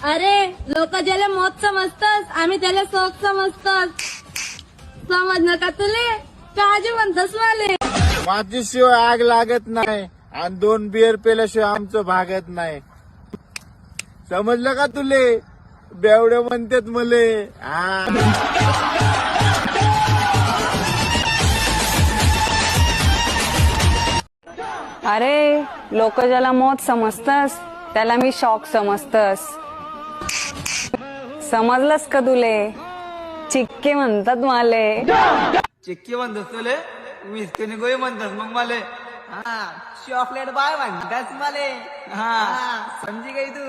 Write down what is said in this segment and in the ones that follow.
अरे लोक ज्याला मौत समजतस आम्ही त्याला शोक समजतस. समजलं का तुले? काळजी म्हणतस माले. माझ्याशिवाय आग लागत नाही आणि 2 बिअर पेल्याशिवाय आमचं भागत नाही. समजलं का तुले? बेवडे म्हणतात मले. अरे लोक ज्याला मौत समजतस त्याला मी शॉक समजतस. समजलंस का तुले? चिक्के म्हणतात माले. चिक्की म्हणतोस तुले? विस्कनी गोळी म्हणतोस मग मला. चॉकलेट बाय म्हणतास मले. समजी गई तू.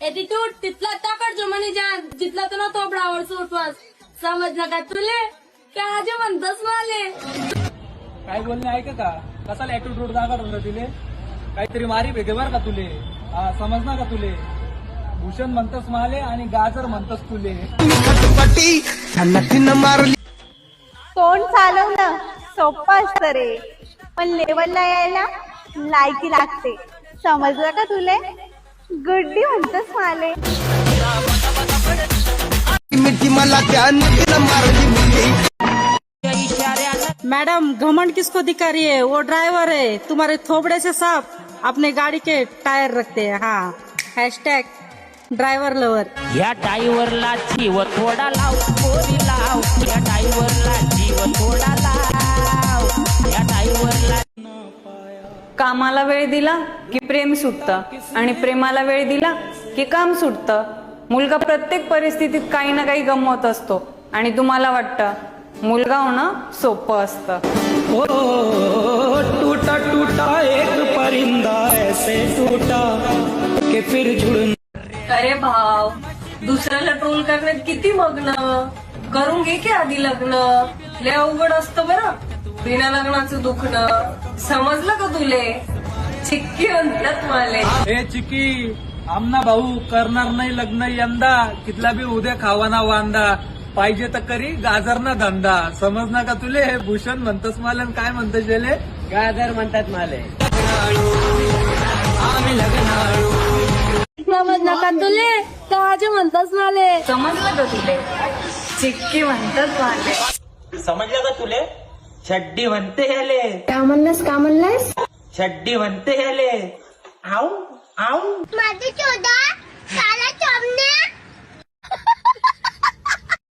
एटीट्यूड तिथला टाकड जो म्हणे जान जिथला तुला तोबडावर सुटवास. समजलं का तुले? काळजी म्हणतस माले. काय बोलणे ऐक का? कसाला ऍटिट्यूड दाखवत होता तिले? काहीतरी मारी भेटे बर का तुले. समजणार का तुले? भूषण म्हणतस माले आणि गाजर म्हणतस तुले. तोंड चालवणं सोपं असतं रे, पण लेवलला यायला लायकी लागते. समजलं का तुले? गुड्डी म्हणतस माले. मैडम घमंड किसको दिखा रही है? वो ड्राइवर है, तुम्हारे थोबड़े से साफ अपने गाड़ी के टायर रखते हैं. हाँ, हैशटैग ड्राइवर लवर. या ड्रायव्हरला जीव थोडा लाव पोरी लाव. या ड्रायव्हरला जीव थोडा लाव. या ड्रायव्हरला कामाला वेळ दिला की प्रेम सुटतं आणि प्रेमाला वेळ दिला की काम सुटतं. मुलगा प्रत्येक परिस्थितीत काही ना काही गमवत असतो आणि तुम्हाला वाटतं मुलगा होणं सोपं असतं. टूटा टूटा एक परिंदा ऐसे टूटा के फिर जुड़. अरे भाव, दुसऱ्याला ट्रोल करण्यात किती मग्न. करून घे की आधी लग्न. लय अवघड असतं बरं बिना लग्नाचं दुखणं. समजलं का तुले? चिक्की म्हणतात माले. हे चिकी आमना भाऊ करणार नाही लग्न यंदा. कितला बी उद्या खावाना वांदा. पाहिजे तर करी गाजर ना धंदा. समजना का तुले? हे भूषण म्हणतस माले आणि काय म्हणतस गेले? गाजर म्हणतात माले. समजलं का तुले? काळजी म्हणतस माले. समजलं का तुले? चिक्की म्हणतात माले. समजलं का तुले? छड्डी म्हणते ह्याले. का म्हणलास? छड्डी म्हणते ह्याले. आऊ आऊ. माझी चोदा साला चोमने